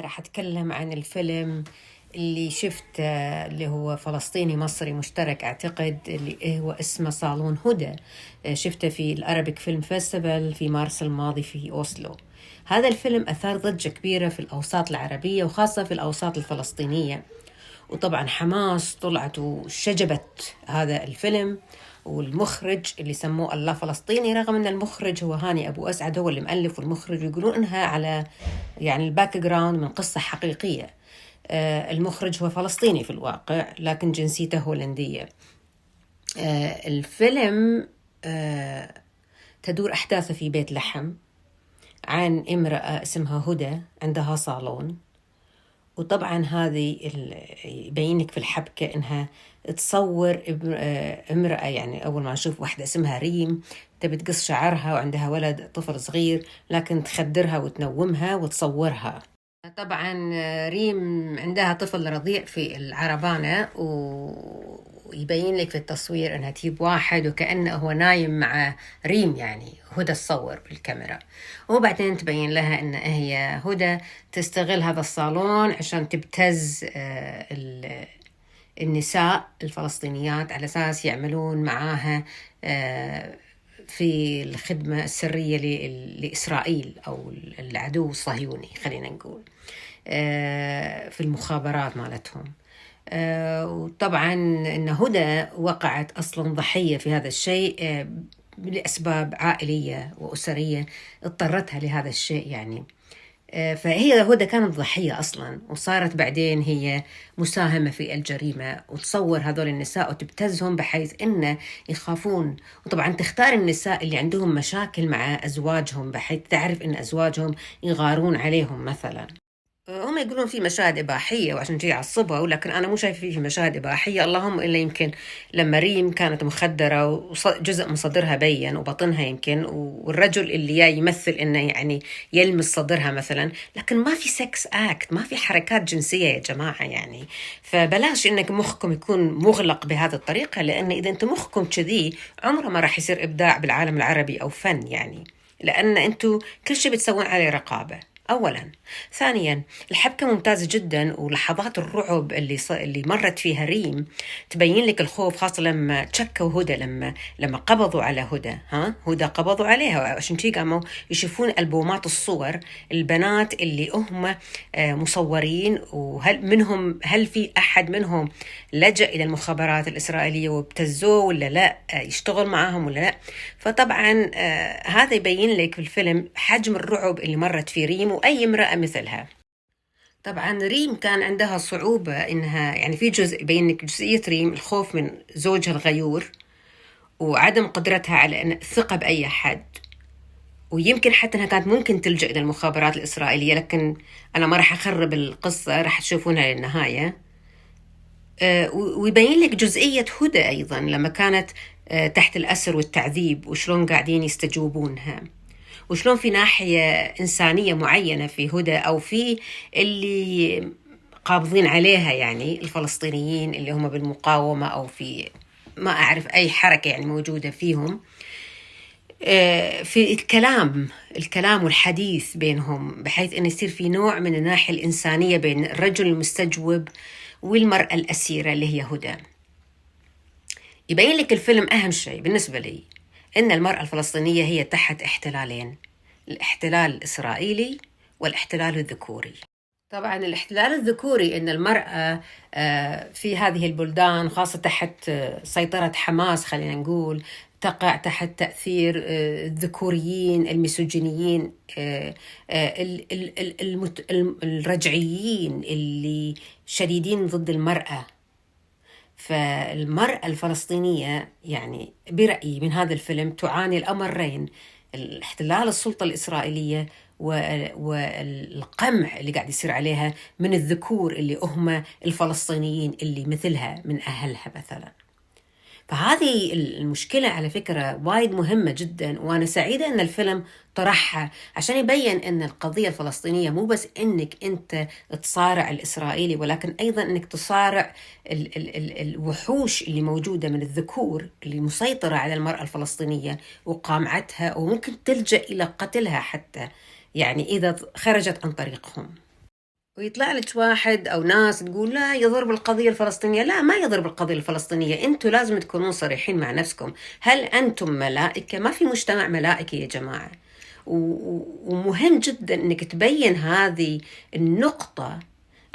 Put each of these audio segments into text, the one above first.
راح أتكلم عن الفيلم اللي شفته، اللي هو فلسطيني مصري مشترك أعتقد، اللي هو اسمه صالون هدى. شفته في الأرابيك فيلم فيستيفال في مارس الماضي في أوسلو. هذا الفيلم أثار ضجة كبيرة في الأوساط العربية وخاصة في الأوساط الفلسطينية، وطبعا حماس طلعت وشجبت هذا الفيلم، والمخرج اللي سموه الله فلسطيني، رغم ان المخرج هو هاني ابو اسعد، هو اللي مؤلف والمخرج، ويقولون انها على يعني الباك جراوند من قصة حقيقية. المخرج هو فلسطيني في الواقع لكن جنسيته هولندية. الفيلم تدور أحداثه في بيت لحم عن امرأة اسمها هدى عندها صالون، وطبعا هذه يبينك في الحبكة إنها تصور امرأة، يعني أول ما نشوف واحدة اسمها ريم تبي تقص شعرها وعندها ولد طفل صغير، لكن تخدرها وتنومها وتصورها. طبعا ريم عندها طفل رضيع في العربانة، ويبين لك في التصوير انها تجيب واحد وكأنه هو نايم مع ريم، يعني هدى تصور بالكاميرا، وبعدين تبين لها ان هي هدى تستغل هذا الصالون عشان تبتز النساء الفلسطينيات على اساس يعملون معاها في الخدمة السرية لإسرائيل أو العدو الصهيوني، خلينا نقول في المخابرات مالتهم. وطبعا إن هدى وقعت أصلا ضحية في هذا الشيء لأسباب عائلية وأسرية اضطرتها لهذا الشيء يعني. فهي هدى كانت ضحية أصلا، وصارت بعدين هي مساهمة في الجريمة، وتصور هذول النساء وتبتزهم بحيث إنه يخافون. وطبعا تختار النساء اللي عندهم مشاكل مع أزواجهم بحيث تعرف إن أزواجهم يغارون عليهم مثلا. هم يقولون في مشاهد إباحية وعشان تجي يعصبها، ولكن أنا مو شايف فيه مشاهد إباحية، اللهم إلا يمكن لما ريم كانت مخدرة وجزء من صدرها بين وبطنها يمكن، والرجل اللي يمثل إنه يعني يلمس صدرها مثلا، لكن ما في سكس آكت، ما في حركات جنسية يا جماعة يعني. فبلاش إنك مخكم يكون مغلق بهذه الطريقة، لأن إذا أنت مخكم كذي عمره ما راح يصير إبداع بالعالم العربي أو فن يعني، لأن أنتوا كل شيء بتسوون عليه رقابة أولا. ثانيا الحبكة ممتازة جدا، ولحظات الرعب اللي مرت فيها ريم تبين لك الخوف، خاصة لما تشكوا هدى، لما قبضوا على هدى، هدى قبضوا عليها عشان شي قاموا يشوفون ألبومات الصور البنات اللي هم مصورين، هل في أحد منهم لجأ إلى المخابرات الإسرائيلية وابتزوه ولا لا، يشتغل معاهم ولا لا. فطبعا هذا يبين لك في الفيلم حجم الرعب اللي مرت فيه ريم وأي امرأة مثلها. طبعا ريم كان عندها صعوبة إنها يعني في جزء يبين لك جزئية ريم، الخوف من زوجها الغيور وعدم قدرتها على أن الثقة بأي حد، ويمكن حتى أنها كانت ممكن تلجأ إلى المخابرات الإسرائيلية، لكن أنا ما راح أخرب القصة، راح تشوفونها للنهاية. ويبين لك جزئية هدى أيضا لما كانت تحت الأسر والتعذيب، وشلون قاعدين يستجوبونها، وشلون في ناحية إنسانية معينة في هدى أو في اللي قابضين عليها، يعني الفلسطينيين اللي هم بالمقاومة أو في ما أعرف أي حركة يعني موجودة فيهم، في الكلام والحديث بينهم، بحيث أن يصير في نوع من الناحية الإنسانية بين الرجل المستجوب والمرأة الأسيرة اللي هي هدى. يبين لك الفيلم أهم شيء بالنسبة لي إن المرأة الفلسطينية هي تحت احتلالين، الاحتلال الإسرائيلي والاحتلال الذكوري. طبعا الاحتلال الذكوري إن المرأة في هذه البلدان خاصة تحت سيطرة حماس، خلينا نقول تقع تحت تأثير الذكوريين الميسوجينيين الرجعيين اللي شديدين ضد المرأة. فالمرأة الفلسطينية يعني برأيي من هذا الفيلم تعاني الأمرين، الاحتلال السلطة الإسرائيلية والقمع اللي قاعد يصير عليها من الذكور اللي هم الفلسطينيين اللي مثلها من أهلها مثلا. فهذه المشكلة على فكرة وايد مهمة جدا، وأنا سعيدة أن الفيلم طرحها عشان يبين أن القضية الفلسطينية مو بس أنك أنت تصارع الإسرائيلي، ولكن أيضا أنك تصارع الوحوش اللي موجودة من الذكور اللي مسيطرة على المرأة الفلسطينية وقامعتها، وممكن تلجأ إلى قتلها حتى يعني إذا خرجت عن طريقهم. ويطلع لك واحد أو ناس تقول لا يضرب القضية الفلسطينية. لا، ما يضرب القضية الفلسطينية. أنتوا لازم تكونون صريحين مع نفسكم. هل أنتم ملائكة؟ ما في مجتمع ملائكي يا جماعة. ومهم جدا أنك تبين هذه النقطة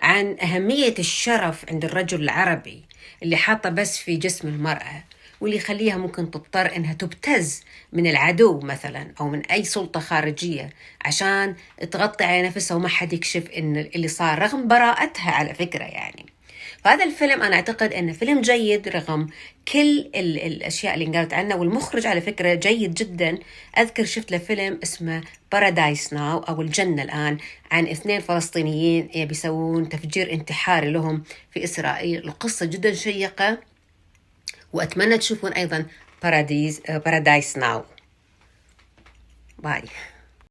عن أهمية الشرف عند الرجل العربي اللي حاطة بس في جسم المرأة، واللي يخليها ممكن تضطر إنها تبتز من العدو مثلا أو من أي سلطة خارجية عشان تغطي على نفسها وما حد يكشف إن اللي صار، رغم براءتها على فكرة يعني. فهذا الفيلم أنا أعتقد أنه فيلم جيد رغم كل الأشياء اللي انقالت عنه. والمخرج على فكرة جيد جدا. أذكر شفت له فيلم اسمه بارادايس ناو أو الجنة الآن، عن 2 فلسطينيين بيسوون تفجير انتحاري لهم في إسرائيل. القصة جدا شيقة، وأتمنى تشوفون أيضا بارادايس ناو. باي.